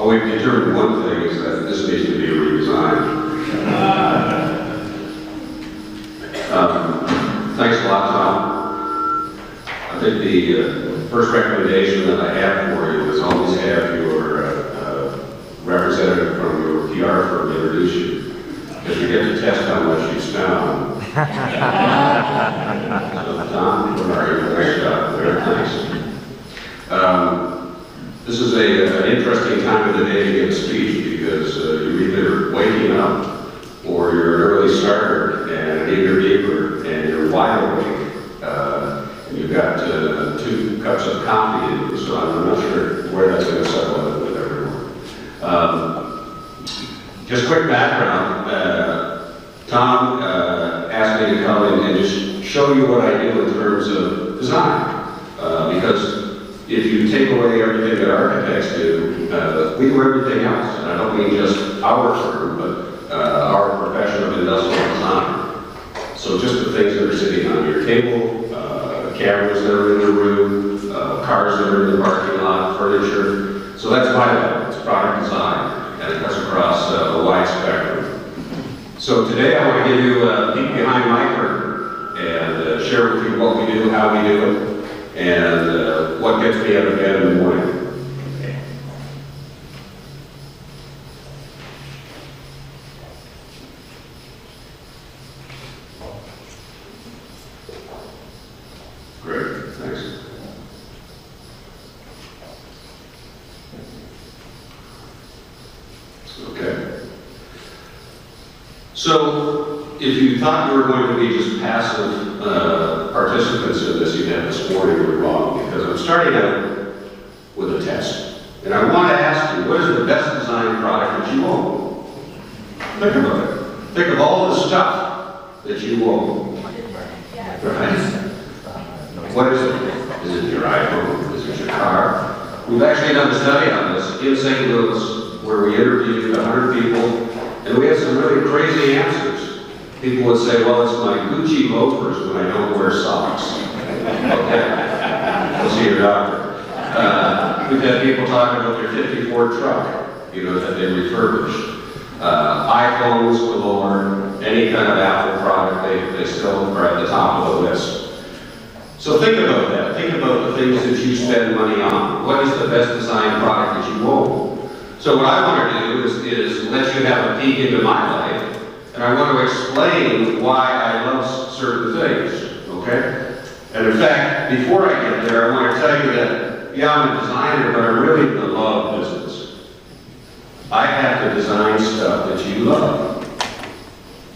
Well, we've determined one thing is that this needs to be a redesign. Thanks a lot, Tom. I think the first recommendation that I have for you is always have your representative from your PR firm introduce you, because you get to test how much you spent on them. So, Tom, what are you? Nice job. Very nice. This is an interesting time of the day to give a speech because you're either waking up or you're an early starter and an eager beaver and you're wide awake. And you've got 2 cups of coffee in you, so I'm not sure where that's going to settle with everyone. Just quick background. Tom asked me to come in and just show you what I do in terms of design. Because if you take away everything that architects do, we do everything else. And I don't mean just our firm, but our profession of industrial design. So just the things that are sitting on your table, cameras that are in the room, cars that are in the parking lot, furniture. So that's my level. It's product design, and it cuts across a wide spectrum. So today I want to give you a peek behind my curtain and share with you what we do, how we do it, and what gets me out of bed in the morning. Great, thanks. Okay. So, if you thought you were going to be just passive participants in this event this morning, you're wrong, because I'm starting out with a test. And I want to ask you, what is the best design product that you own? Think about it. Think of all the stuff that you own. Right? What is it? Is it your iPhone? Is it your car? We've actually done a study on this in St. Louis, where we interviewed 100 people, and we had some really crazy answers. People would say, well, it's my Gucci loafers when I don't wear socks. Okay, we'll see your doctor. We've had people talking about their 54 truck, you know, that they refurbished. iPhones galore, any kind of Apple product, they still are at the top of the list. So think about that. Think about the things that you spend money on. What is the best design product that you own? So what I want to do is let you have a peek into my life, and I want to explain why I love certain things, okay? And in fact, before I get there, I want to tell you that, yeah, I'm a designer, but I'm really in the love business. I have to design stuff that you love.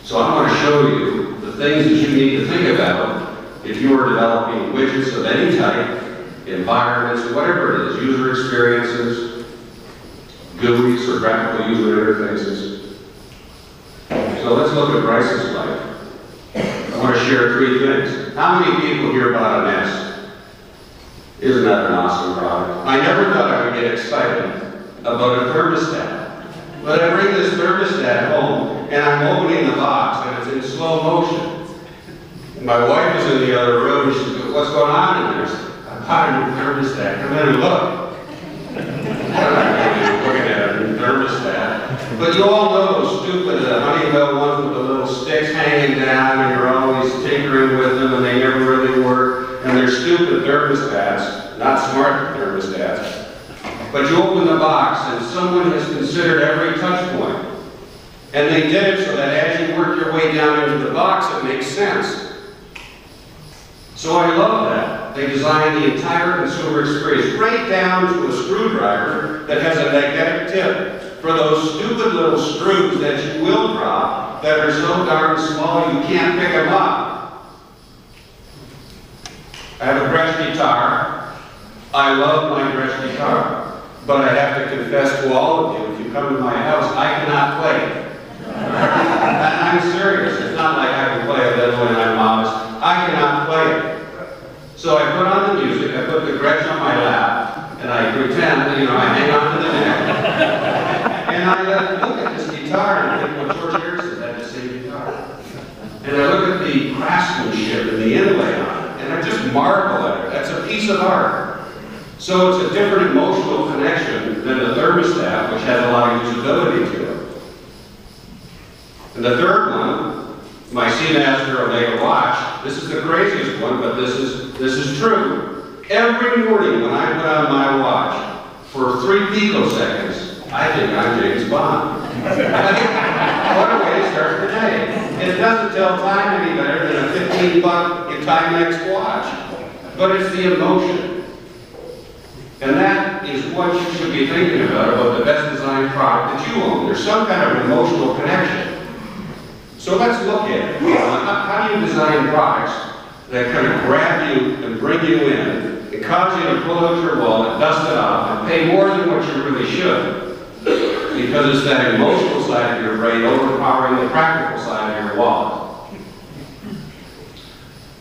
So I want to show you the things that you need to think about if you are developing widgets of any type, environments, whatever it is, user experiences, GUIs or graphical user interfaces. So let's look at Bryce's life. I want to share 3 things. How many people here bought a Nest? Isn't that an awesome product? I never thought I would get excited about a thermostat. But I bring this thermostat home and I'm opening the box and it's in slow motion. My wife is in the other room, and she says, what's going on in there? I bought a new thermostat. Come in and look. I'm looking at a new thermostat. But you all know those stupid Honeywell ones with the little sticks hanging down, and you're always tinkering with them, and they never really work. And they're stupid thermostats, not smart thermostats. But you open the box, and someone has considered every touch point. And they did it so that as you work your way down into the box, it makes sense. So I love that. They designed the entire consumer experience, right down to a screwdriver that has a magnetic tip for those stupid little screws that you will drop that are so darn small you can't pick them up. I have a Gretsch guitar. I love my Gretsch guitar. But I have to confess to all of you, if you come to my house, I cannot play it. And I'm serious. It's not like I can play a fiddle and I'm modest. I cannot play it. So I put on the music, I put the Gretsch on my lap, and I pretend, you know, I hang on to the neck. And I look at this guitar and think, well, George Harrison had the same guitar. And I look at the craftsmanship and the inlay on it, and I just marvel at it. That's a piece of art. So it's a different emotional connection than the thermostat, which has a lot of usability to it. And the third one, my Seamaster Omega watch, this is the craziest one, but this is true. Every morning when I put on my watch, for 3 picoseconds, I think I'm James Bond. What a way to start the day. It doesn't tell time any better than a $15 Timex watch, but it's the emotion. And that is what you should be thinking about the best designed product that you own. There's some kind of emotional connection. So let's look at it. How do you design products that kind of grab you and bring you in and cause you to pull out your wallet, dust it off, and pay more than what you really should? Because it's that emotional side of your brain overpowering the practical side of your wallet.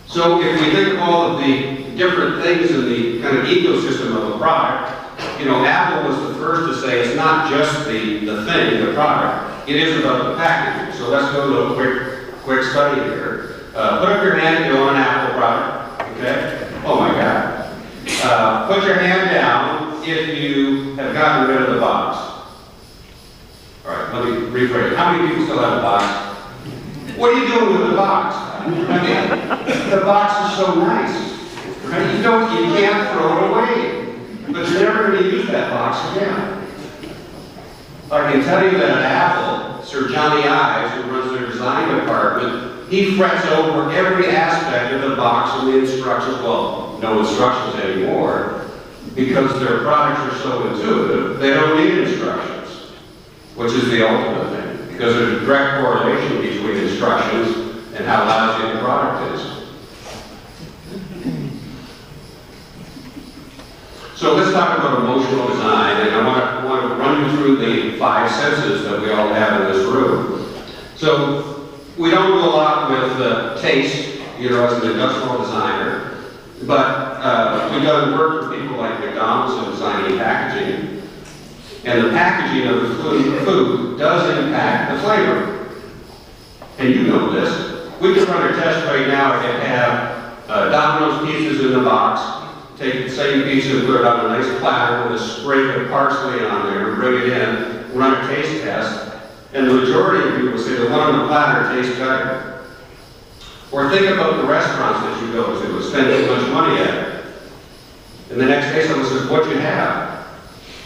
So if we think of all of the different things in the kind of ecosystem of a product, you know, Apple was the first to say it's not just the thing, the product, it is about the packaging. So let's go to a quick study here. Put up your hand if you own an Apple product, okay? Oh my God. Put your hand down if you have gotten rid of the box. All right, let me rephrase. How many people still have a box? What are you doing with the box? I mean, the box is so nice. Right? You can't throw it away. But you're never going to use that box again. I can tell you that at Apple, Sir Johnny Ives, who runs their design department, he frets over every aspect of the box and the instructions. Well, no instructions anymore, because their products are so intuitive, they don't need instructions, which is the ultimate thing, because there's a direct correlation between instructions and how lousy the product is. So let's talk about emotional design, and I want to run you through the 5 senses that we all have in this room. So we don't do a lot with taste, you know, as an industrial designer, but we've done work for people like McDonald's in designing packaging, and the packaging of the food does impact the flavor. And you know this. We could run a test right now and have Domino's pizzas in the box. Take the same pizza and put it on a nice platter with a sprig of parsley on there and bring it in, run a taste test, and the majority of people say the one on the platter tastes better. Or think about the restaurants that you go to and spend too much money at. And the next day someone says, "What'd you have?"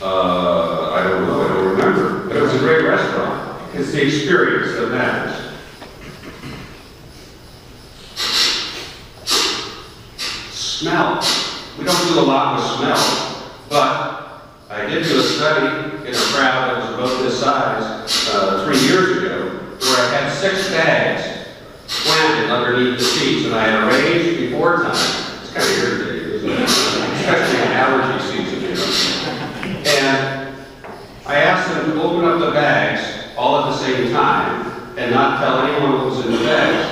I don't know, I don't remember. But it was a great restaurant. It's the experience that matters. Smell. We don't do a lot with smell, but I did do a study in a crowd that was about this size 3 years ago, where I had 6 bags planted underneath the seats, and I had arranged before time. It's kind of irritating, isn't it? Especially in allergy season, you know. And I asked them to open up the bags all at the same time and not tell anyone what was in the bags.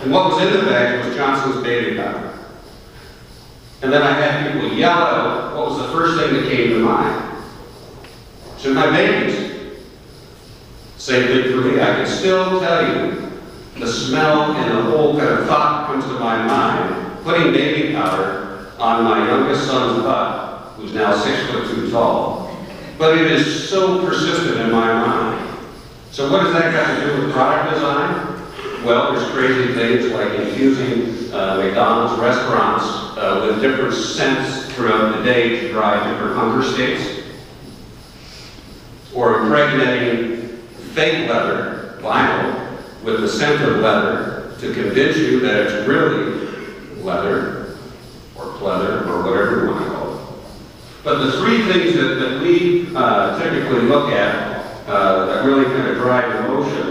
And what was in the bag was Johnson's baby powder. And then I had people yell out what was the first thing that came to mind. So my babies. Same thing for me. I can still tell you the smell and the whole kind of thought comes to my mind. Putting baby powder on my youngest son's butt, who's now 6'2" tall. But it is so persistent in my mind. So what does that got to do with product design? Well, there's crazy things like infusing McDonald's restaurants with different scents throughout the day to drive different hunger states. Or impregnating fake leather, vinyl, with the scent of leather to convince you that it's really leather or pleather or whatever you want to call it. But the 3 things that we typically look at that really kind of drive emotion.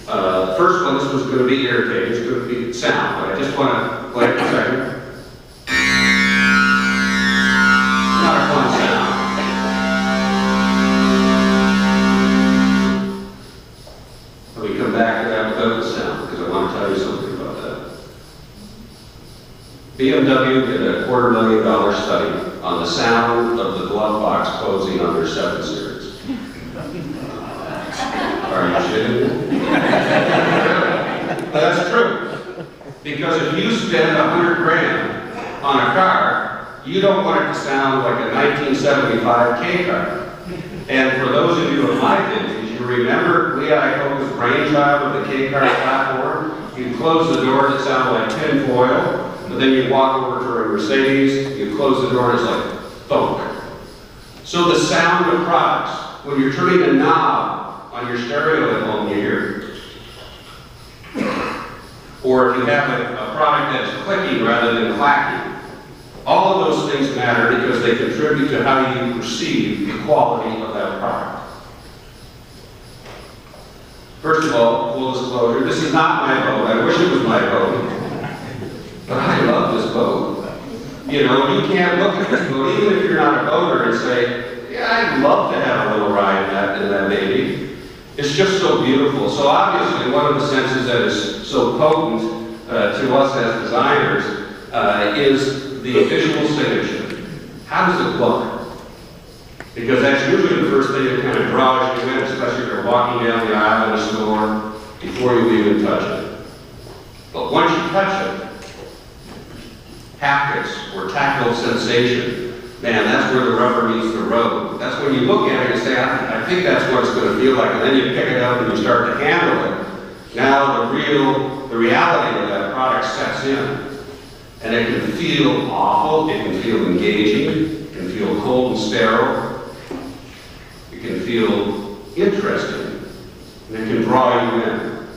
The first one, this was going to be irritating, it's going to be sound, but I just want to play it for a second. Not a fun sound. Let me come back to that without the sound, because I want to tell you something about that. BMW did a $250,000 study on the sound of the glove box closing on their 7 Series. Are you kidding me? That's true. Because if you spend $100 grand on a car, you don't want it to sound like a 1975 K car. And for those of you of my vintage, you remember Lee Iacocca's brainchild of the K car platform? You'd close the door, it sounded like tin foil, but then you'd walk over to a Mercedes, you'd close the door, and it's like thunk. So the sound of products, when you're turning a knob on your stereo at home, you hear. Or if you have a product that's clicking rather than clacking. All of those things matter because they contribute to how you perceive the quality of that product. First of all, full disclosure, this is not my boat. I wish it was my boat. But I love this boat. You know, you can't look at this boat, even if you're not a boater, and say, yeah, I'd love to have a little ride in that baby. It's just so beautiful. So obviously, one of the senses that is so potent to us as designers is the visual signature. How does it look? Because that's usually the first thing that kind of draws you in, especially if you're walking down the aisle in a store before you even touch it. But once you touch it, haptics or tactile sensation, man, that's where the rubber meets the road. That's when you look at it and say, I think that's what it's going to feel like, and then you pick it up and you start to handle it. Now the reality of that product sets in. And it can feel awful, it can feel engaging, it can feel cold and sterile, it can feel interesting, and it can draw you in.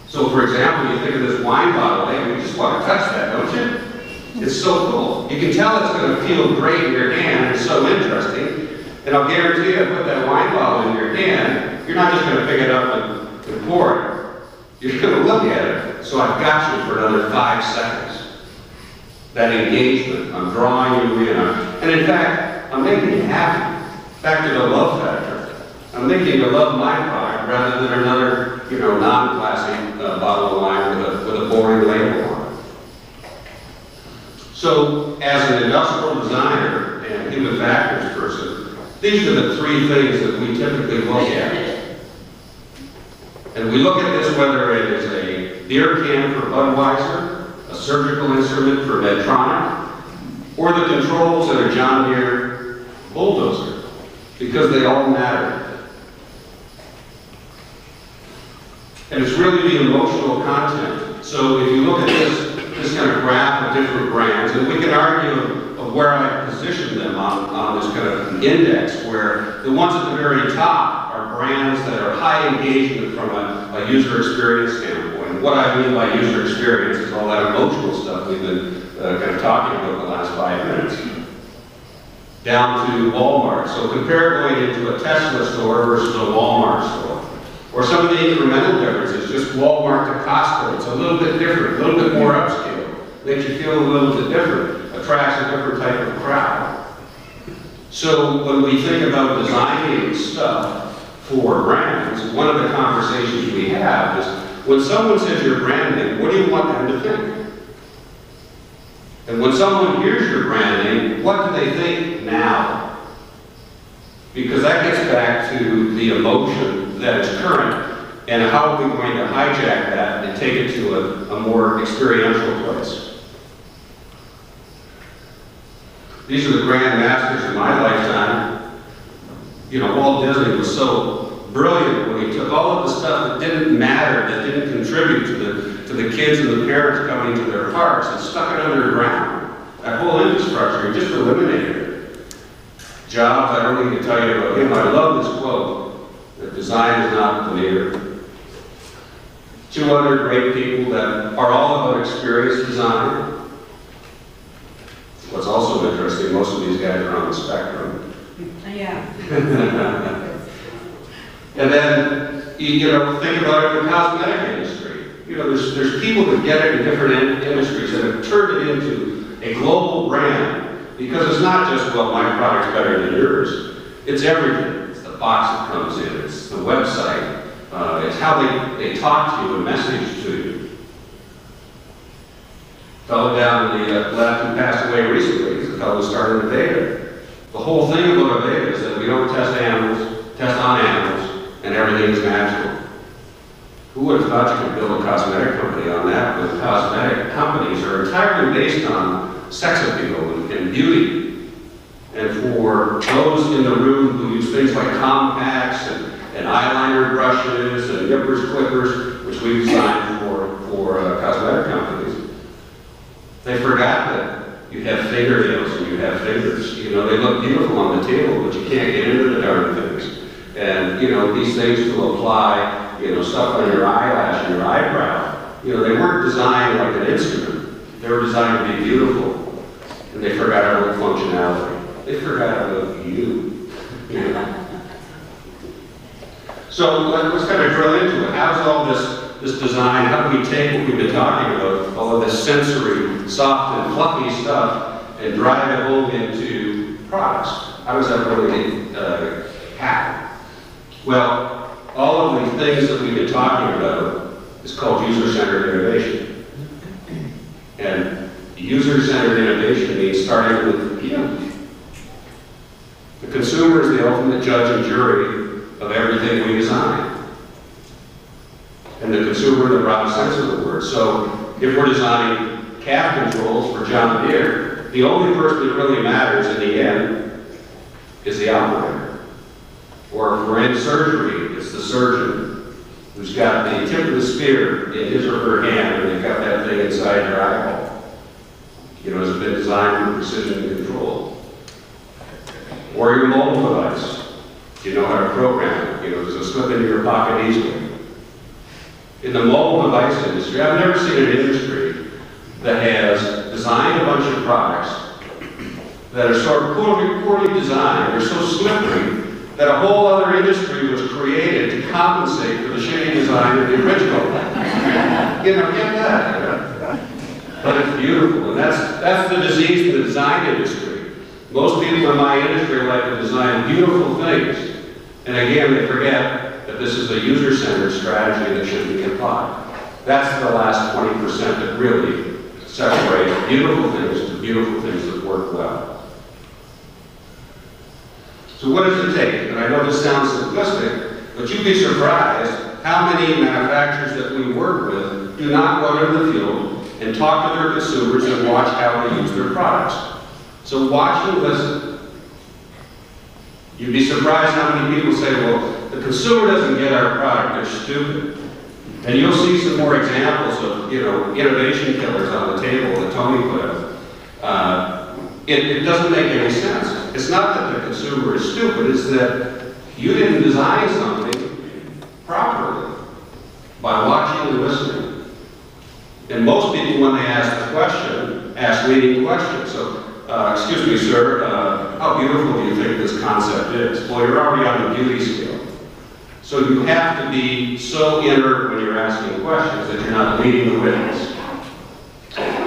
So for example, you think of this wine bottle, hey, you just want to touch that, don't you? It's so cool. You can tell it's going to feel great in your hand, it's so interesting, and I'll guarantee you, put that wine bottle in your hand, you're not just going to pick it up and pour it, you're going to look at it. So I've got you for another 5 seconds. That engagement, I'm drawing you in. And in fact, I'm making you happy. Back to the love factor. I'm making you love my product rather than another, non-classy bottle of wine with a boring label on it. So, as an industrial designer and human factors person, these are the 3 things that we typically look at. And we look at this whether it is a beer can for Budweiser, a surgical instrument for Medtronic, or the controls in a John Deere bulldozer, because they all matter. And it's really the emotional content. So if you look at this kind of graph of different brands, and we can argue of where I position them on this kind of index, where the ones at the very top are brands that are high engagement from a user experience standpoint. What I mean by user experience is all that emotional stuff we've been kind of talking about the last 5 minutes. Down to Walmart. So compare going into a Tesla store versus a Walmart store. Or some of the incremental differences, just Walmart to Costco. It's a little bit different, a little bit more upscale. Makes you feel a little bit different, attracts a different type of crowd. So when we think about designing stuff for brands, one of the conversations we have is, when someone says your brand name, what do you want them to think? And when someone hears your brand name, what do they think now? Because that gets back to the emotion that is current, and how are we going to hijack that and take it to a more experiential place. These are the grand masters in my lifetime. Walt Disney was so brilliant when he took all of the stuff that didn't matter, that didn't contribute to the kids and the parents coming to their parks, and stuck it underground. That whole infrastructure, he just eliminated it. Jobs, I don't need to tell you about him. I love this quote, that design is not linear. 2 other great people that are all about experience design. What's also interesting, most of these guys are on the spectrum. Yeah. And then, think about it in the cosmetic industry. There's people that get it in different industries that have turned it into a global brand, because it's not just, well, my product's better than yours. It's everything. It's the box that comes in. It's the website. It's how they talk to you and message to you. A fellow down in the left who passed away recently is a fellow who started Aveda. The whole thing about Aveda is that we don't test on animals, and everything is natural. Who would have thought you could build a cosmetic company on that, when cosmetic companies are entirely based on sex appeal and beauty. And for those in the room who use things like compacts and eyeliner brushes and nippers, clippers, which we designed for cosmetic companies, they forgot that you have fingernails and you have fingers. You know, they look beautiful on the table, but you can't get into the darn things. And, you know, these things to apply, you know, stuff on your eyelash and your eyebrow, you know, they weren't designed like an instrument. They were designed to be beautiful. And they forgot about functionality. They forgot about you. You know? So let's kind of drill into it. How does all this design, how do we take what we've been talking about, all of this sensory, soft and fluffy stuff, and drive it home into products? How does that really happen? Well, all of the things that we've been talking about is called user-centered innovation. And user-centered innovation means starting with you. The consumer is the ultimate judge and jury of everything we design. And the consumer in the broad sense of the word. So if we're designing cab controls for John Deere, the only person that really matters in the end is the operator. Or if we're in surgery, it's the surgeon who's got the tip of the spear in his or her hand and they've got that thing inside their eyeball. You know, it's been designed for precision control. Or your mobile device. You know how to program it. You know, does it slip into your pocket easily? In the mobile device industry, I've never seen an industry that has designed a bunch of products that are sort of poorly designed, they're so slippery, that a whole other industry was created to compensate for the shitty design of the original. You know, get that, you know? But it's beautiful, and that's the disease of the design industry. Most people in my industry like to design beautiful things, and again, they forget that this is a user-centered strategy that should be applied. That's the last 20% that really separates beautiful things to beautiful things that work well. So what does it take? And I know this sounds simplistic, but you'd be surprised how many manufacturers that we work with do not go into the field and talk to their consumers and watch how they use their products. So watch and listen. You'd be surprised how many people say, well, the consumer doesn't get our product, they're stupid. And you'll see some more examples of, you know, innovation killers on the table that Tony put up. It doesn't make any sense. It's not that the consumer is stupid, it's that you didn't design something properly by watching and listening. And most people, when they ask the question, ask leading questions. So, excuse me, sir, how beautiful do you think this concept is? Well, you're already on the beauty scale. So you have to be so inert when you're asking questions that you're not leading the witness.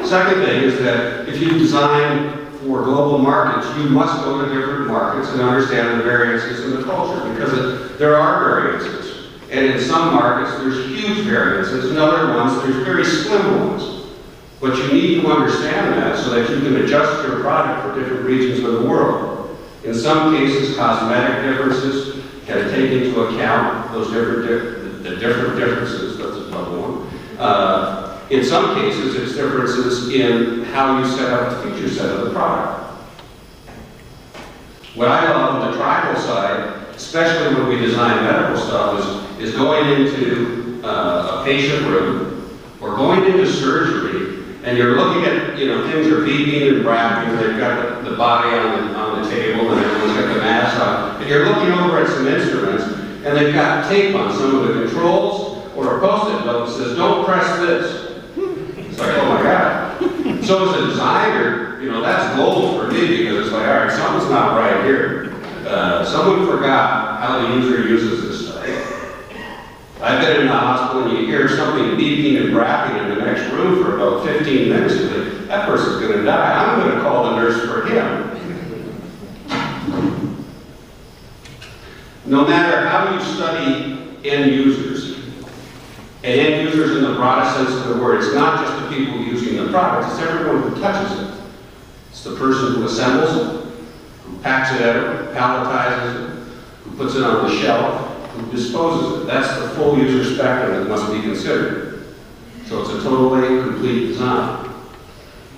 Second thing is that if you design for global markets, you must go to different markets and understand the variances in the culture, because there are variances. And in some markets, there's huge variances. In other ones, there's very slim ones. But you need to understand that so that you can adjust your product for different regions of the world. In some cases, cosmetic differences can take into account those different differences. That's another one. In some cases, it's differences in how you set up the feature set of the product. What I love on the tribal side, especially when we design medical stuff, is going into a patient room or going into surgery, and you're looking at, you know, things are beeping and rapping, they've got the body on the table, and everyone's got the mask on, and you're looking over at some instruments, and they've got tape on some of the controls, or a post-it note that says, don't press this. It's like, oh my God. So as a designer, you know, that's gold for me, because it's like, all right, something's not right here. Someone forgot how the user uses this stuff. I've been in the hospital and you hear something beeping and rapping in the next room for about 15 minutes. You think, that person's going to die. I'm going to call the nurse for him. No matter how you study end users, and end users in the broadest sense of the word, it's not just the people using the product, it's everyone who touches it. It's the person who assembles it, who packs it out, palletizes it, who puts it on the shelf, who disposes it. That's the full user spectrum that must be considered. So it's a totally complete design.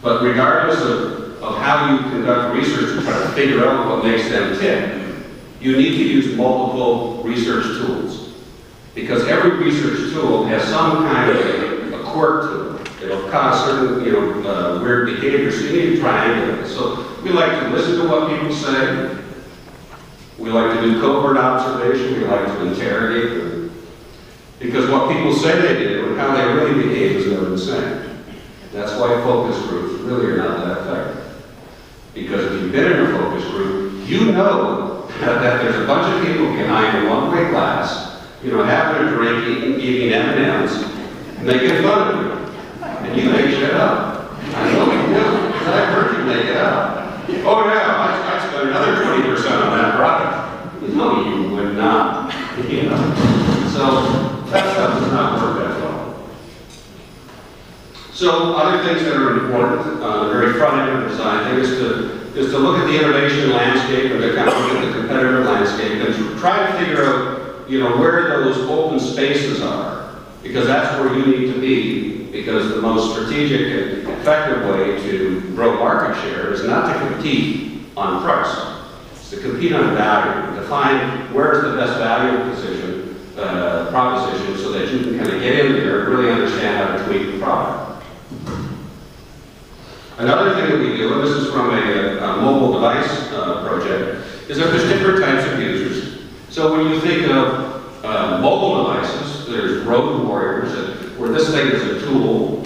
But regardless of how you conduct research to try to figure out what makes them tick, you need to use multiple research tools. Because every research tool has some kind of a quirk to it. It'll cause certain, weird behavior, so you need to triangulate. So we like to listen to what people say. We like to do covert observation. We like to interrogate them. Because what people say they do and how they really behave is never the same. That's why focus groups really are not that effective. Because if you've been in a focus group, you know that there's a bunch of people behind a one-way glass, having a drink, eating M&Ms, and they get fun of you. And you make shit up. I know you do, because I've heard you make it up. Oh yeah, I spent another 20% on that product. No, you would not. So that stuff does not work that well. So other things that are important, the very front end of the design thing is to look at the innovation landscape and to kind of look at the competitive landscape and to try to figure out, where those open spaces are, because that's where you need to be, because the most strategic and effective way to grow market share is not to compete on price. It's to compete on value, to find where's the best value proposition so that you can kind of get in there and really understand how to tweak the product. Another thing that we do, and this is from a mobile device project, is that there's different types of users. So when you think of mobile devices, there's road warriors, where this thing is a tool.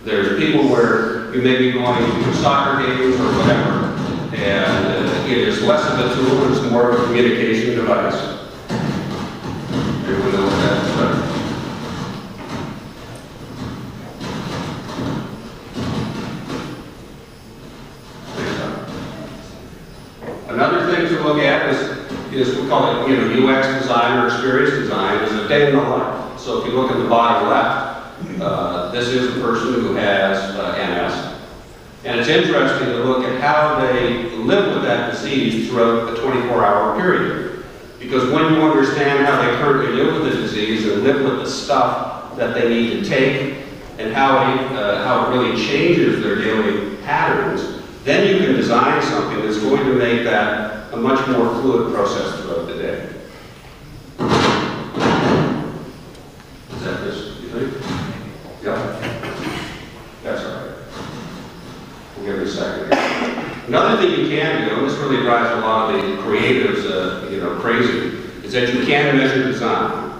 There's people where you may be going to soccer games or whatever, and it is less of a tool, it's more of a communication device. Everyone knows that. Another thing to look at is we call it, UX design or experience design, is a day in the life. So if you look at the bottom left, this is a person who has MS. And it's interesting to look at how they live with that disease throughout a 24-hour period. Because when you understand how they currently live with the disease and live with the stuff that they need to take and how it really changes their daily patterns, then you can design something that's going to make that a much more fluid process throughout the day. Is that this, you think? Yeah. That's all right. We'll give it a second. Another thing you can do, and this really drives a lot of the creatives crazy, is that you can measure design.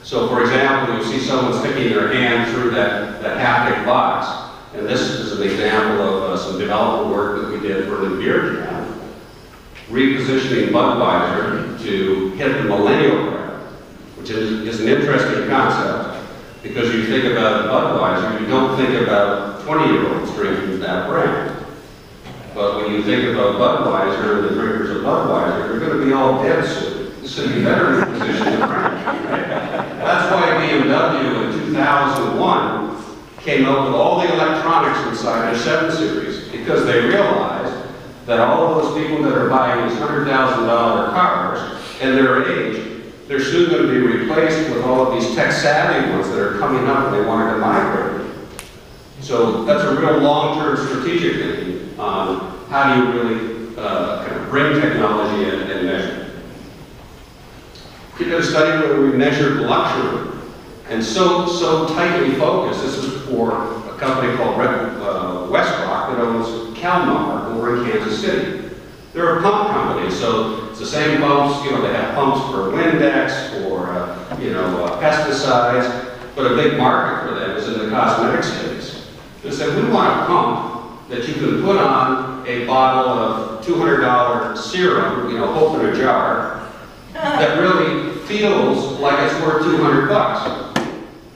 So for example, you see someone sticking their hand through that haptic box. And this is an example of some development work that we did for the beer can, repositioning Budweiser to hit the millennial crowd, which is an interesting concept, because you think about Budweiser, you don't think about 20-year-olds drinking that brand. But when you think about Budweiser and the drinkers of Budweiser, they're going to be all dead soon. So you better reposition the brand. Right? That's why BMW in 2001 came up with all the electronics inside their 7 Series, because they realized that all of those people that are buying these $100,000 cars and their age, they're soon going to be replaced with all of these tech-savvy ones that are coming up and they wanted to migrate. So that's a real long-term strategic thinking on how do you really kind of bring technology in and measure. We did a study where we measured luxury. And so tightly focused, this is for a company called Westrock that owns Calmar over in Kansas City. They're a pump company, so it's the same pumps, they have pumps for Windex, for, pesticides, but a big market for them is in the cosmetic space. They said, we want a pump that you can put on a bottle of $200 serum, open a jar, that really feels like it's worth 200 bucks.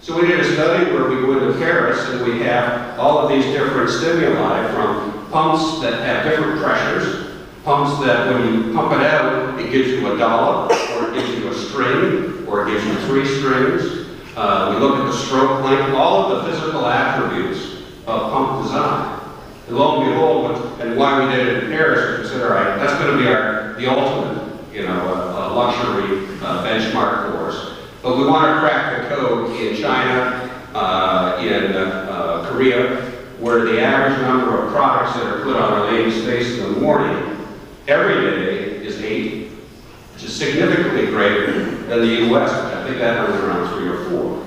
So we did a study where we go into Paris and we have all of these different stimuli, from pumps that have different pressures, pumps that when you pump it out, it gives you a dollop, or it gives you a string, or it gives you 3 strings. We look at the stroke length, all of the physical attributes of pump design. And lo and behold, and why we did it in Paris, we said, all right, that's going to be the ultimate, luxury benchmark for us. But we want to crack the code in China, in Korea, where the average number of products that are put on a lady's face in the morning every day is 8, which is significantly greater than the US, which I think that number is around 3 or 4.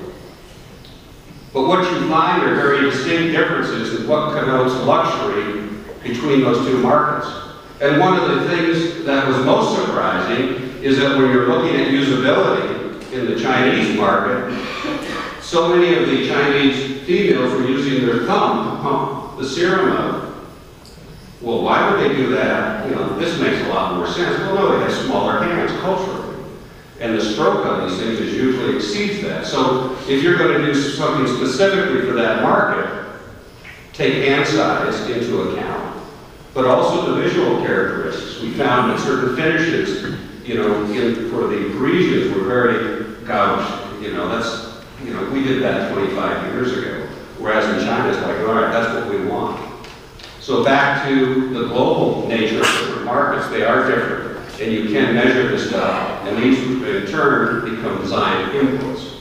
But what you find are very distinct differences in what connotes luxury between those two markets. And one of the things that was most surprising is that when you're looking at usability in the Chinese market, so many of the Chinese females were using their thumb to pump the serum out. Well, why would they do that? You know, this makes a lot more sense. Well, no, they have smaller hands culturally. And the stroke on these things is usually exceeds that. So if you're going to do something specifically for that market, take hand size into account. But also the visual characteristics. We found that certain finishes, you know, for the Parisians were very gouge. You know, that's, you know, we did that 25 years ago. Whereas in China, it's like, all right, that's what we want. So back to the global nature of different markets, they are different. And you can measure this stuff, and these in turn become design inputs.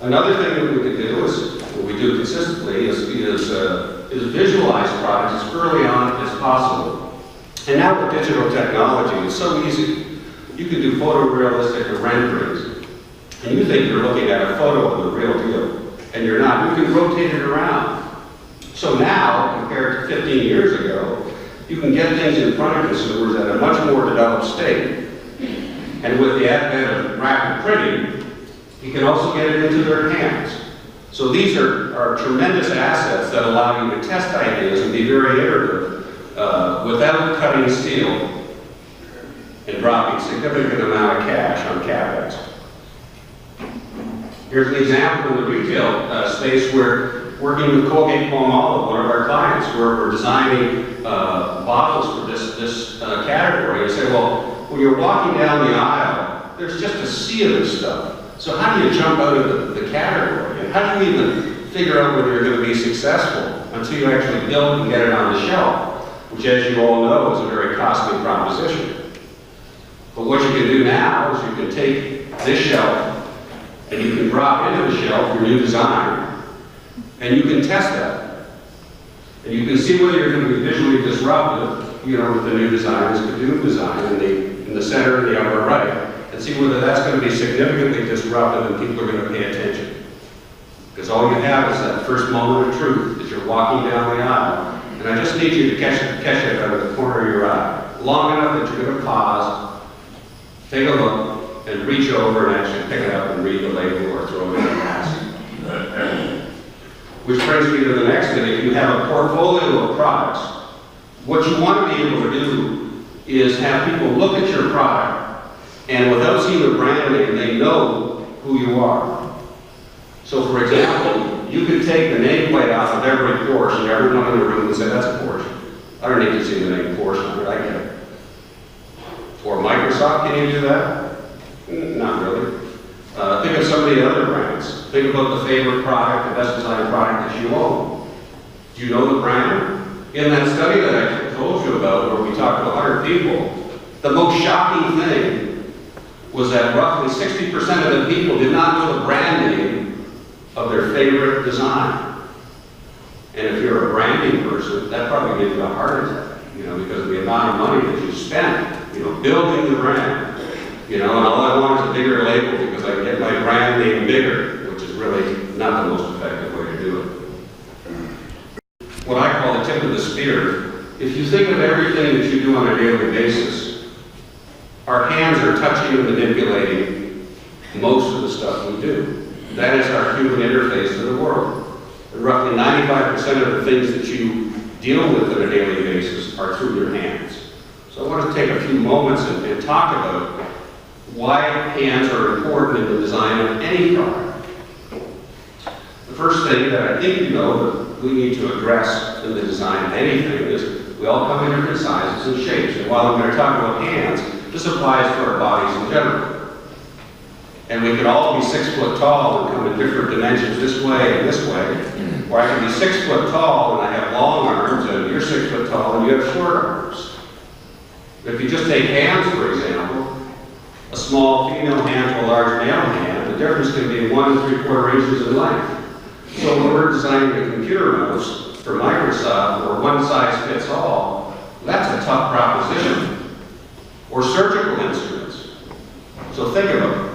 Another thing that we can do is, what we do consistently, is visualize products as early on as possible. And now with digital technology, it's so easy. You can do photorealistic renderings, and you think you're looking at a photo of the real deal, and you're not. You can rotate it around. So now, compared to 15 years ago, you can get things in front of consumers at a much more developed state. And with the advent of rapid printing, you can also get it into their hands. So these are tremendous assets that allow you to test ideas and be very iterative without cutting steel and dropping a significant amount of cash on CapEx. Here's an example in the retail space where working with Colgate-Palmolive, one of our clients, where we're designing bottles for this category, and say, well, when you're walking down the aisle, there's just a sea of this stuff. So how do you jump out of the category? And how do you even figure out whether you're going to be successful until you actually build and get it on the shelf, which, as you all know, is a very costly proposition. But what you can do now is you can take this shelf and you can drop into the shelf your new design, and you can test that. And you can see whether you're going to be visually disruptive, you know, with the new design, this new design in the center and the upper right, and see whether that's going to be significantly disruptive and people are going to pay attention. Because all you have is that first moment of truth as you're walking down the aisle, and I just need you to catch it out of the corner of your eye, long enough that you're going to pause, take a look, and reach over and actually pick it up and read the label or throw it in the basket. Which brings me to the next thing. If you have a portfolio of products, what you want to be able to do is have people look at your product, and without seeing the brand name, they know who you are. So for example, you could take the nameplate off of every Porsche, and everyone in the room would say, that's a Porsche. I don't need to see the name Porsche on it, I get it. Or Microsoft, can you do that? Not really. Think of some of the other brands. Think about the favorite product, the best designed product that you own. Do you know the brand? In that study that I told you about, where we talked to 100 people, the most shocking thing was that roughly 60% of the people did not know the brand name of their favorite design. And if you're a branding person, that probably gives you a heart attack, you know, because of the amount of money that you spend, you know, building the brand. You know, and all I want is a bigger label because I can get my brand name bigger, which is really not the most effective way to do it. What I call the tip of the spear, if you think of everything that you do on a daily basis, our hands are touching and manipulating most of the stuff we do. That is our human interface to the world. And roughly 95% of the things that you deal with on a daily basis are through your hands. So I want to take a few moments and talk about why hands are important in the design of any product. The first thing that I think you know that we need to address in the design of anything is we all come in different sizes and shapes. And while I'm going to talk about hands, this applies to our bodies in general. And we could all be 6 foot tall and come in different dimensions this way and this way. Or I can be 6 foot tall and I have long arms, and you're 6 foot tall and you have short arms. If you just take hands, for example, a small female hand to a large male hand, the difference can be 1 3/4 inches in length. So when we're designing a computer mouse for Microsoft or one size fits all, that's a tough proposition. Or surgical instruments. So think about it.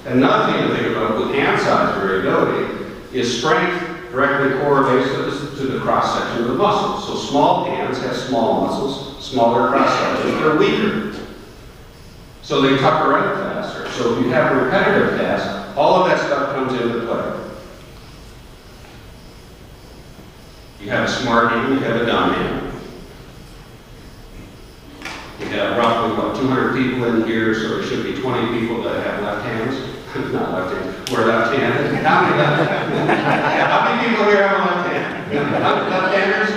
Another thing to think about with hand size variability is strength directly correlates to the cross-section of the muscle. So small hands have small muscles, smaller cross-sections, they're weaker. So they tuck around faster. So if you have repetitive tasks, all of that stuff comes into play. You have a smart hand, you have a dumb hand. You have roughly, 200 people in here, so there should be 20 people that have left hands. Not left hands, we're left-handed. How many left-handed? Yeah, how many people here have a left hand? Left-handers?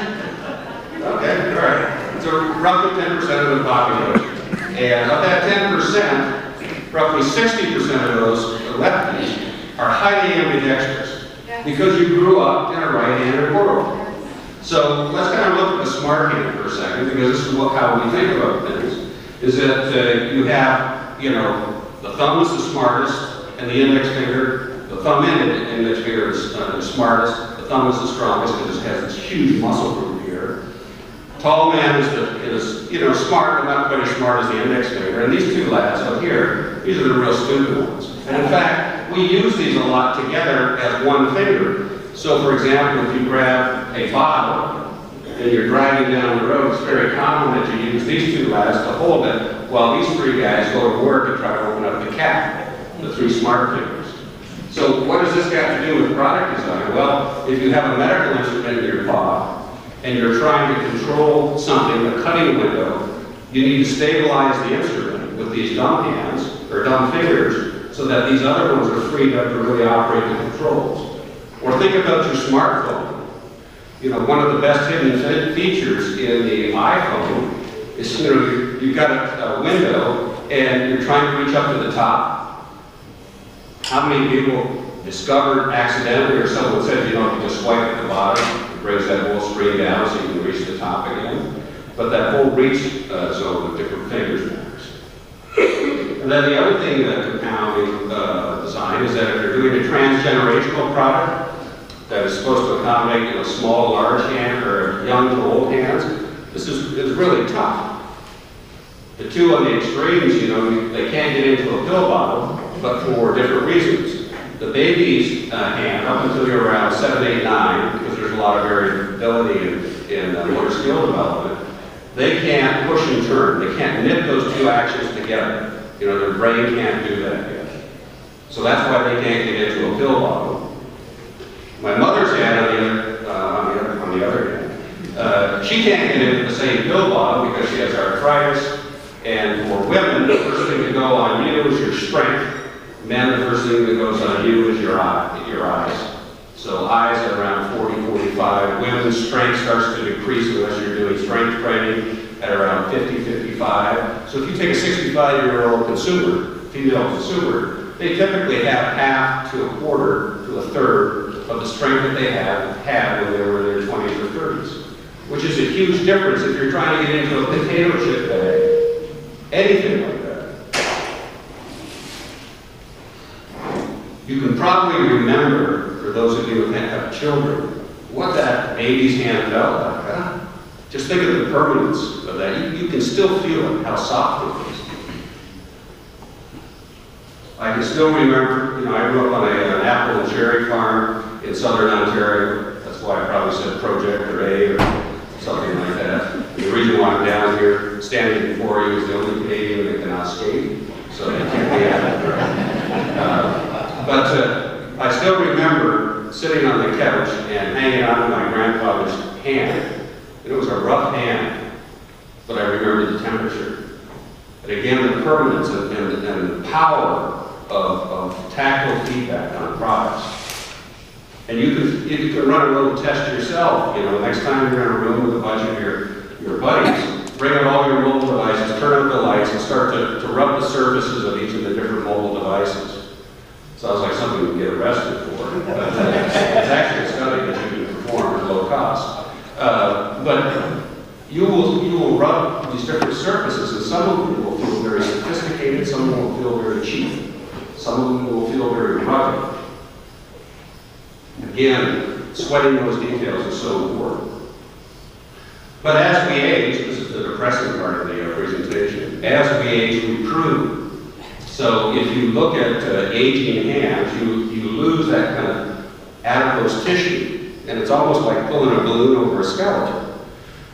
Okay, all right. So roughly 10% of the population. And of that 10%, roughly 60% of those lefties are highly ambidextrous because you grew up in a right-handed world. So let's kind of look at the smart hand for a second, because this is how we think about things, is that you have, the thumb is the smartest, and the index finger, the thumb and index finger is the smartest, the thumb is the strongest because it has this huge muscle group here. Tall man is smart, but not quite as smart as the index finger. And these two lads up here, these are the real stupid ones. And in fact, we use these a lot together as one finger. So for example, if you grab a bottle and you're driving down the road, it's very common that you use these two lads to hold it while these three guys go to work and try to open up the cap. The three smart fingers. So what does this got to do with product design? Well, if you have a medical instrument in your paw and you're trying to control something, a cutting window, you need to stabilize the instrument with these dumb hands or dumb fingers so that these other ones are freed up to really operate the controls. Or think about your smartphone. One of the best hidden features in the iPhone is, you've got a window and you're trying to reach up to the top. How many people discovered accidentally, or someone said, you just swipe at the bottom, it brings that whole screen down so you can reach the top again. But that whole reach zone with different fingers matters. And then the other thing that compounding design is that if you're doing a transgenerational product that is supposed to accommodate small, large hand or young to old hands, this is really tough. The two on the extremes, they can't get into a pill bottle, but for different reasons. The baby's hand, up until you're around 7, 8, 9, because there's a lot of variability in motor skill development, they can't push and turn. They can't knit those two actions together. Their brain can't do that yet. So that's why they can't get into a pill bottle. My mother's hand, on the other hand, she can't get into the same pill bottle because she has arthritis. And for women, the first thing to go on you is your strength. Men, the first thing that goes on you is your eyes. So eyes at around 40, 45. Women's strength starts to decrease unless you're doing strength training at around 50, 55. So if you take a 65-year-old consumer, female consumer, they typically have half to a quarter to a third of the strength that they had when they were in their 20s or 30s, which is a huge difference if you're trying to get into a potato chip bag, anything like that. You can probably remember, for those of you who have children, what that baby's hand felt like. Huh? Just think of the permanence of that. You can still feel it, how soft it is. I can still remember, I grew up on an apple and cherry farm in southern Ontario. That's why I probably said Projector A or something like that. And the reason why I'm down here standing before you is the only Canadian that cannot skate, so they can't be at it. But I still remember sitting on the couch and hanging on to my grandfather's hand. And it was a rough hand, but I remember the temperature. And again, the permanence and the power of tactile feedback on products. And you can run a little test yourself. Next time you're in a room with a bunch of your buddies, bring out all your mobile devices, turn up the lights, and start to rub the surfaces of each of the different mobile devices. Sounds like something you can get arrested for, but it's actually a study that you can perform at low cost. But you will rub these different surfaces, and some of them will feel very sophisticated, some of them will feel very cheap, some of them will feel very rugged. And Again, sweating those details is so important. But as we age, this is the depressing part of the presentation, as we age, we prune. So if you look at aging hands, you lose that kind of adipose tissue, and it's almost like pulling a balloon over a skeleton.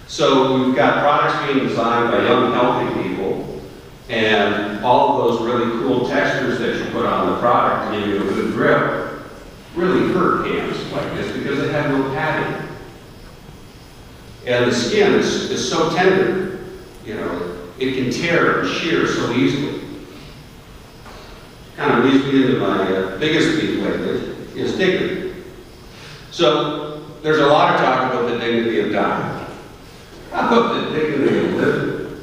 So we've got products being designed by young, healthy people, and all of those really cool textures that you put on the product to give you a good grip really hurt hands like this because they have no padding. And the skin is so tender, you know, it can tear and shear so easily. Kind of leads me into my biggest beef lately, is dignity. So there's a lot of talk about the dignity of dying. How about the dignity of living?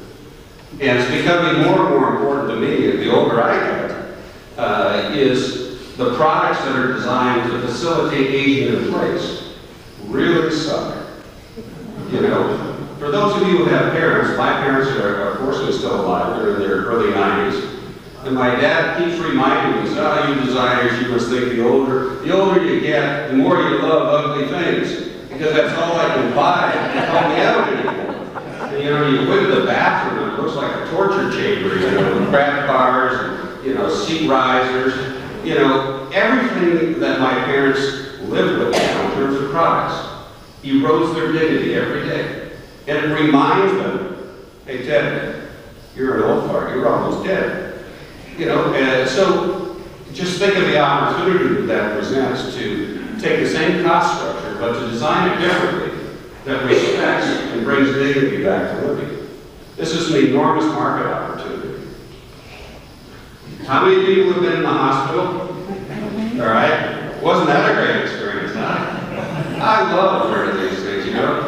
And it's becoming more and more important to me, the older I get, is the products that are designed to facilitate aging in place really suck. You know, for those of you who have parents, my parents are fortunately still alive, they're in their early 90s. And my dad keeps reminding me, oh, you designers, you must think the older you get, the more you love ugly things. Because that's all I can buy to help me out anymore. And you know, you go into the bathroom and it looks like a torture chamber, you know, with craft bars and, you know, seat risers. You know, everything that my parents lived with now in terms of products erodes their dignity every day. And it reminds them, hey Ted, you're an old fart, you're almost dead. You know, so just think of the opportunity that presents to take the same cost structure, but to design it differently, that respects and brings dignity back to living. This is an enormous market opportunity. How many people have been in the hospital? All right, wasn't that a great experience, huh? I love learning these things, you know.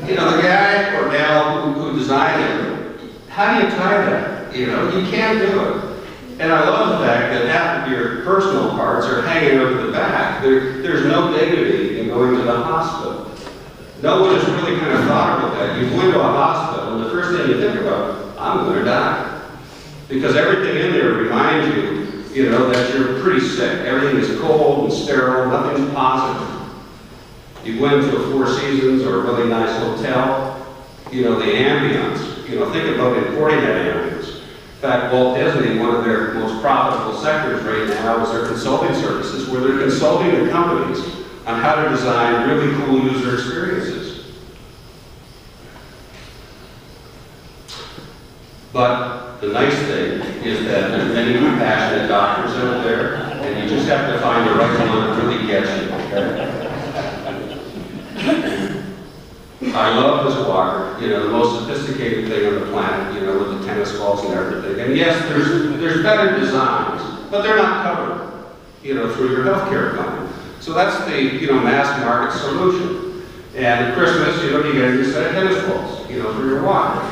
You know, the guy or gal who designed it, how do you tie that? You know, you can't do it. And I love the fact that half of your personal parts are hanging over the back. There's no dignity in going to the hospital. No one has really kind of thought about that. You go into a hospital, and the first thing you think about, I'm going to die. Because everything in there reminds you, you know, that you're pretty sick. Everything is cold and sterile, nothing's positive. You go into a Four Seasons or a really nice hotel, you know, the ambience, you know, think about importing that ambience. In fact, Walt Disney, one of their most profitable sectors right now is their consulting services, where they're consulting the companies on how to design really cool user experiences. But the nice thing is that there's many compassionate doctors out there, and you just have to find the right one that really gets you. Okay? I love this walker, you know, the most sophisticated thing on the planet, you know, with the tennis balls and everything. And yes, there's better designs, but they're not covered, you know, through your healthcare plan. So that's the, you know, mass market solution. And at Christmas, you know, you get a new set of tennis balls, you know, for your walker.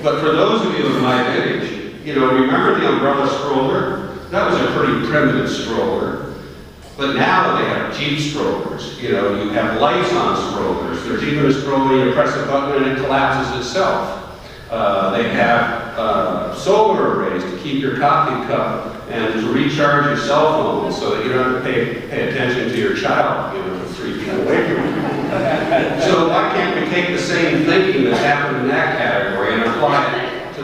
But for those of you of my age, you know, remember the umbrella stroller? That was a pretty primitive stroller. But now they have Jeep strollers. You know, you have lights on strollers. There's even a stroller you press a button and it collapses itself. They have solar arrays to keep your coffee cup and to recharge your cell phone so that you don't have to pay attention to your child, you know, 3 feet away from you. So why can't we take the same thinking that's happened in that category and apply it to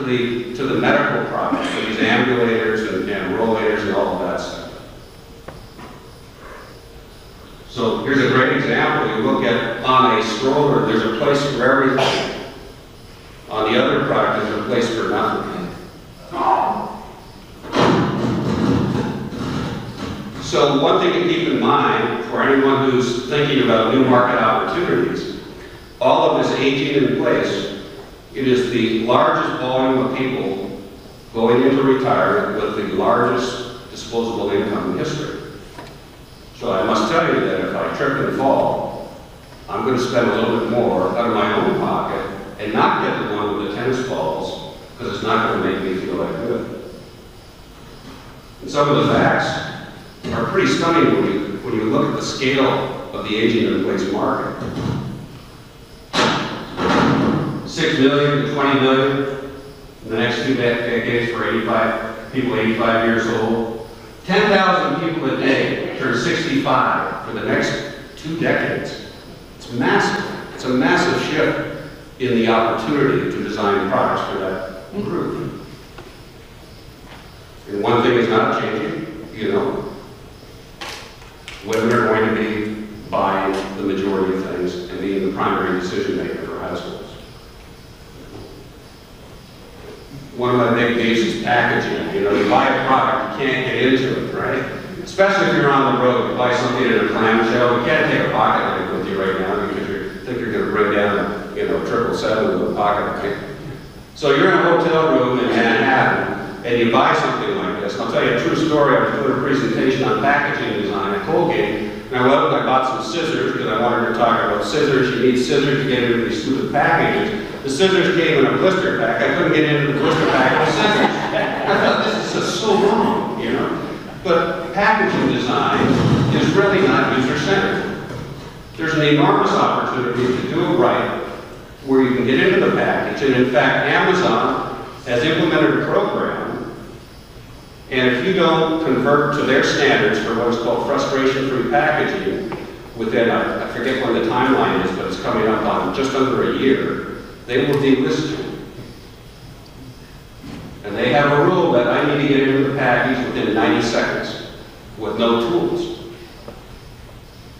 the medical products, to these ambulators and rollators and all of that stuff? So here's a great example. You look at on a stroller, there's a place for everything. On the other product, there's a place for nothing. So one thing to keep in mind for anyone who's thinking about new market opportunities, all of this aging in place, it is the largest volume of people going into retirement with the largest disposable income in history. So I must tell you that if I trip and fall, I'm going to spend a little bit more out of my own pocket and not get the one with the tennis balls because it's not going to make me feel that good. And some of the facts are pretty stunning when you look at the scale of the aging in place market. 6 million to 20 million in the next 2 decades for 85 people 85 years old. 10,000 people a day turn 65 for the next 2 decades. It's massive. It's a massive shift in the opportunity to design products for that group. And one thing is not changing, you know. Women are going to be buying the majority of things and being the primary decision maker for households. One of my big beefs is packaging. You know, you buy a product, you can't get into it, right? Especially if you're on the road, you buy something in a clamshell, you can't take a pocket knife with you right now because you think you're going to bring down, you know, 777 with a pocket knife. So you're in a hotel room in Manhattan, and you buy something like this. I'll tell you a true story. I was doing a presentation on packaging design at Colgate, and I went up and I bought some scissors because I wanted to talk about scissors. You need scissors to get into these stupid packages. The scissors came in a blister pack. I couldn't get into the blister pack with scissors. I thought, this is just so wrong, you know? But packaging design is really not user-centered. There's an enormous opportunity to do it right, where you can get into the package. And in fact, Amazon has implemented a program, and if you don't convert to their standards for what is called frustration-free packaging, within, I forget when the timeline is, but it's coming up on just under a year, they will delist you. And they have a rule that I need to get into the package within 90 seconds with no tools.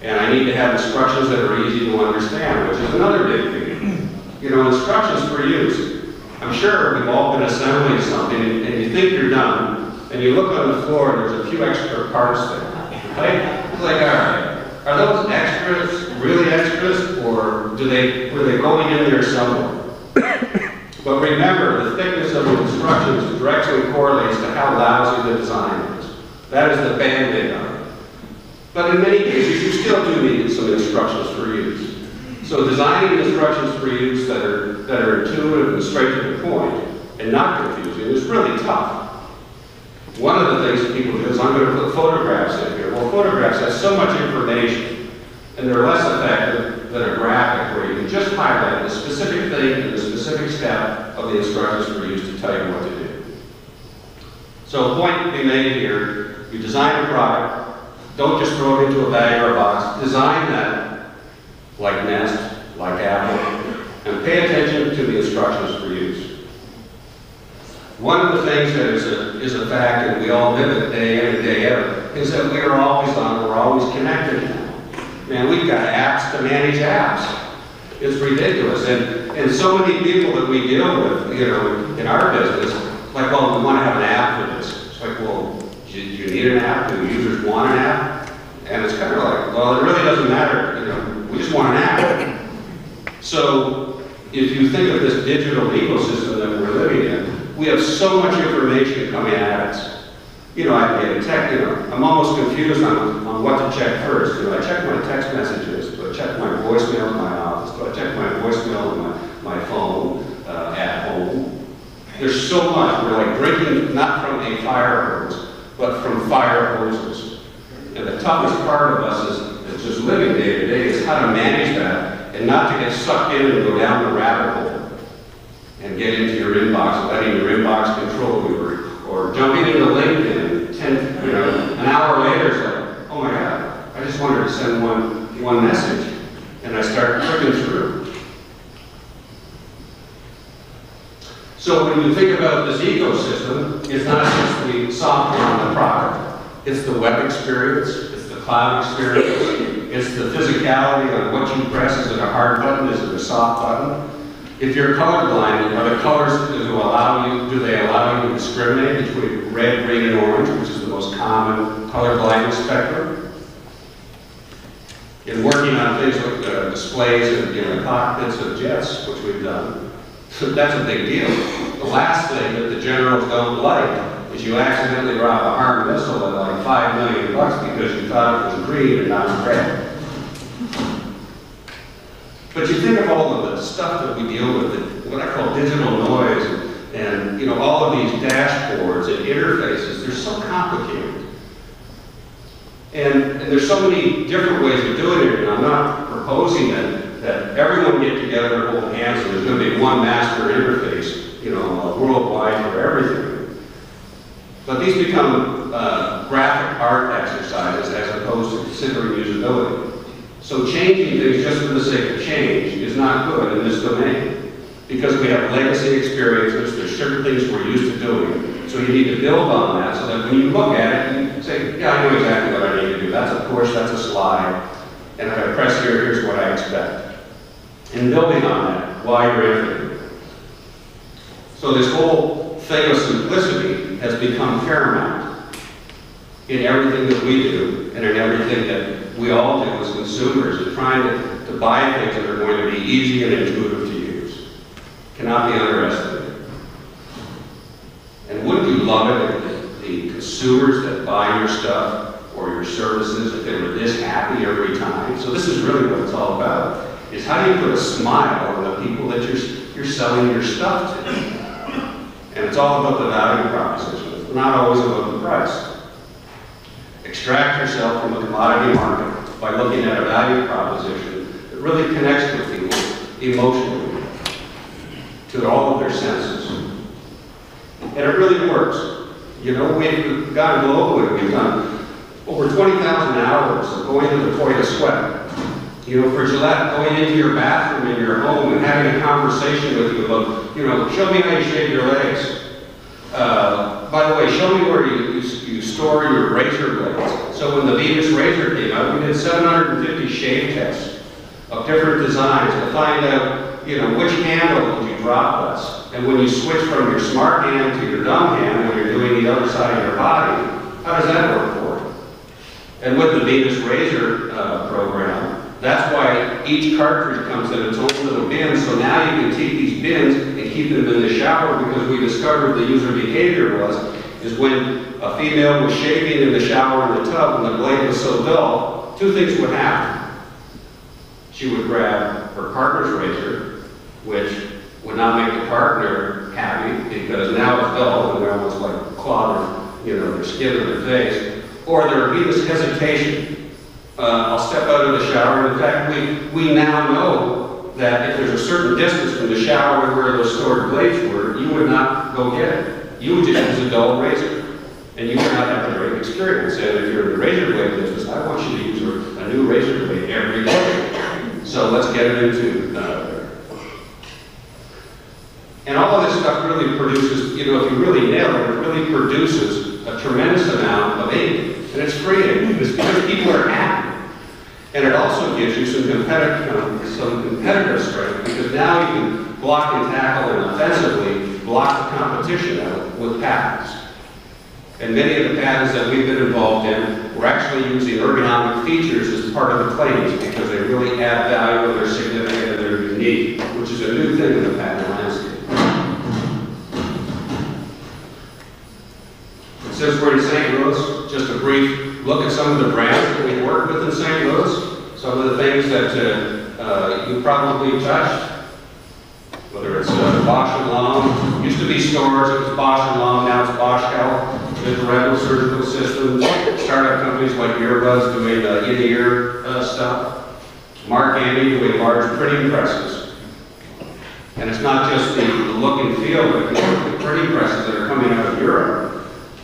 And I need to have instructions that are easy to understand, which is another big thing. You know, instructions for use. I'm sure we've all been assembling something and you think you're done, and you look on the floor and there's a few extra parts there. Right? It's like, all right, are those extras really extras, or were they going in there somewhere? But remember, the thickness of the instructions directly correlates to how lousy the design is. That is the band-aid on it. But in many cases, you still do need some instructions for use. So designing instructions for use that are intuitive and straight to the point and not confusing is really tough. One of the things that people do is, I'm going to put photographs in here. Well, photographs have so much information, and they're less effective than a graphic where you can just highlight the specific thing and the specific step of the instructions for use to tell you what to do. So a point to be made here, you design a product, don't just throw it into a bag or a box, design that like Nest, like Apple, and pay attention to the instructions for use. One of the things that is a fact, and we all live it day in and day out, is that we are always on, we're always connected now. Man, we've got apps to manage apps. It's ridiculous. And so many people that we deal with, you know, in our business, like, well, we want to have an app for this. It's like, well, do you need an app? Do users want an app? And it's kind of like, well, it really doesn't matter. You know, we just want an app. So if you think of this digital ecosystem that we're living in, we have so much information coming at us. You know, I get a text, you know, I'm almost confused on what to check first. You know, I check my text messages, do I check my voicemail in my office, do I check my voicemail in my phone at home? There's so much. We're like drinking not from a fire hose, but from fire hoses. And the toughest part of us is just living day to day is how to manage that and not to get sucked in and go down the rabbit hole and get into your inbox, letting your inbox control you, or jumping into LinkedIn, an hour later it's like, oh my God, I just wanted to send one message, and I start clicking through. So when you think about this ecosystem, it's not just the software on the product, it's the web experience, it's the cloud experience, it's the physicality on what you press. Is it a hard button? Is it a soft button? If you're colorblind, are the colors do they allow you to discriminate between red, green, and orange, which is the most common color blindness spectrum? In working on things like displays and the cockpits of jets, which we've done, that's a big deal. The last thing that the generals don't like is you accidentally drop a harm missile at like $5 million because you thought it was green and not red. But you think of all of the stuff that we deal with, what I call digital noise, and you know, all of these dashboards and interfaces, they're so complicated. And there's so many different ways of doing it, and I'm not proposing that everyone get together and hold hands and there's going to be one master interface, you know, worldwide for everything. But these become graphic art exercises as opposed to considering usability. So changing things just for the sake of change is not good in this domain, because we have legacy experiences, there's certain things we're used to doing. So you need to build on that so that when you look at it, you say, yeah, I know exactly what I need to do. That's a push, that's a slide, and if I press here, here's what I expect. And building on that while you're innovating. So this whole thing of simplicity has become paramount in everything that we do and in everything that we all do as consumers, and trying to buy things that are going to be easy and intuitive to use. Cannot be underestimated. And wouldn't you love it if the consumers that buy your stuff or your services, if they were this happy every time? So this is really what it's all about, is how do you put a smile on the people that you're selling your stuff to? And it's all about the value proposition. It's not always about the price. Extract yourself from the commodity market by looking at a value proposition that really connects with people emotionally to all of their senses. And it really works. You know, we've gone globally. We've done over 20,000 hours of going to the toilet sweat. You know, for Gillette, going into your bathroom in your home and having a conversation with you about, you know, show me how you shave your legs. By the way, show me where you store your razor blades. So when the Venus razor came out, we did 750 shave tests of different designs to find out, you know, which handle would you drop less. And when you switch from your smart hand to your dumb hand when you're doing the other side of your body, how does that work for you? And with the Venus razor program, that's why each cartridge comes in its own little bin, so now you can take these bins and keep them in the shower, because we discovered the user behavior is when a female was shaving in the shower in the tub and the blade was so dull, two things would happen. She would grab her partner's razor, which would not make the partner happy, because now it's dull and they're almost like clogging, you know, their skin or their face, or there would be this hesitation. I'll step out of the shower. In fact, we now know that if there's a certain distance from the shower to where those stored blades were, you would not go get it. You would just use a dull razor, and you would not have a great experience. And if you're in the razor blade business, I want you to use a new razor blade every day. So let's get it into and all of this stuff really produces, you know, if you really nail it, it really produces a tremendous amount of ink. And it's freeing. It's because people are happy. And it also gives you some competitive strength, because now you can block and tackle and offensively block the competition out with patents. And many of the patents that we've been involved in, we're actually using ergonomic features as part of the claims, because they really add value and they're significant and they're unique, which is a new thing in the patent landscape. Since we're in St. Louis, just a brief look at some of the brands that we work with in St. Louis, some of the things that you probably touched, whether it's Bosch and Lomb. Used to be stores, it was Bosch and Lomb, now it's Bosch Health, Red Surgical Systems, startup companies like Earbuzz doing in-ear stuff, Mark Andy doing large printing presses. And it's not just the look and feel, but the printing presses that are coming out of Europe.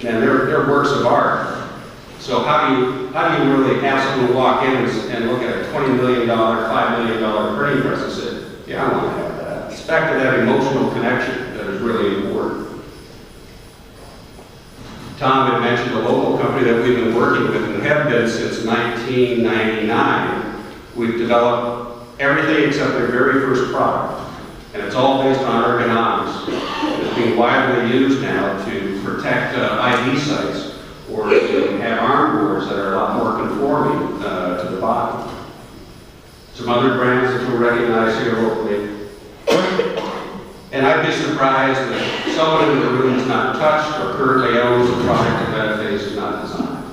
And they're works of art. So how do you really have someone walk in and look at a $20 million, $5 million printing press and say, yeah, I want to have that. It's back to that emotional connection that is really important. Tom had mentioned a local company that we've been working with and have been since 1999. We've developed everything except their very first product. And it's all based on ergonomics. It's being widely used now to protect IV sites, or to have arm boards that are a lot more conforming to the body. Some other brands that you'll recognize here locally. And I'd be surprised that someone in the room has not touched or currently owns a product that Mediface is not designed.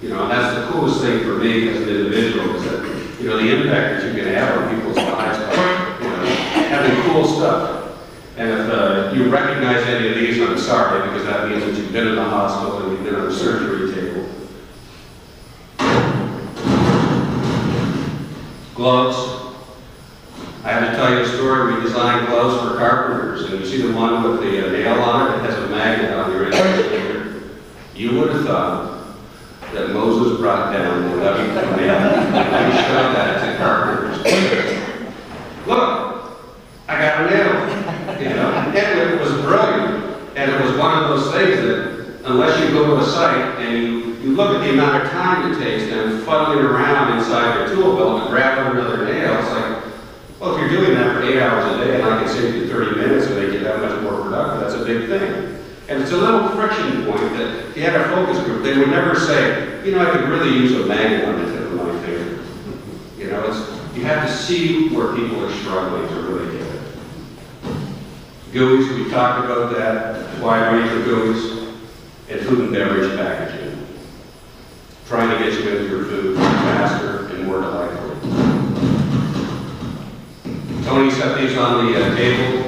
You know, and that's the coolest thing for me as an individual, is that, you know, the impact that you can have on people's lives by, you know, having cool stuff. And if you recognize any of these, I'm sorry, because that means that you've been in the hospital and you've been on a surgery table. Gloves. I have to tell you a story. We designed gloves for carpenters, and you see the one with the nail on it that has a magnet on your index finger. You would have thought that Moses brought down the levee command, and we showed that to carpenters. Look, I got a nail, you know, and it was brilliant. And it was one of those things that, unless you go to a site and you look at the amount of time it takes them fuddling around inside their tool belt to grab another nail, it's like, well, if you're doing that for 8 hours a day and I can save you 30 minutes and make you that much more productive, that's a big thing. And it's a little friction point that if you had a focus group, they would never say, you know, I could really use a magnet on the tip of my finger. You know, you have to see where people are struggling to really get it. GUIs, we talked about that, wide range of GUIs, and food and beverage packaging. Trying to get you into your food faster and more delightfully. Tony set these on the table.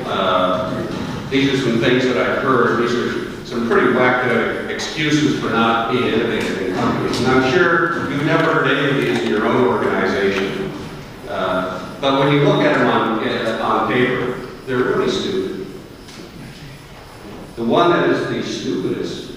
These are some things that I've heard. These are some pretty whacked excuses for not being innovative in companies. And I'm sure you've never heard any of these in your own organization. But when you look at them on paper, they're really stupid. The one that is the stupidest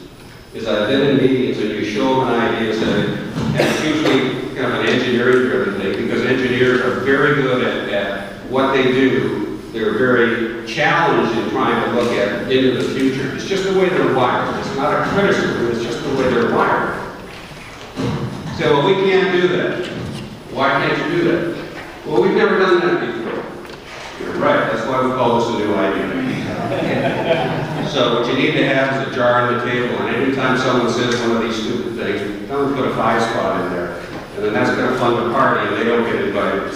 is I've been in meetings and you show them an idea and it's usually kind of an engineering-driven thing because engineers are very good at what they do. They're very challenged in trying to look at into the future. It's just the way they're wired. It's not a criticism, it's just the way they're wired. So, well, we can't do that. Why can't you do that? Well, we've never done that before. You're right, that's why we call this a new idea. So what you need to have is a jar on the table, and anytime someone says one of these stupid things, don't put a 5 spot in there, and then that's going to fund the party, and they don't get invited.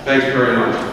Thanks very much.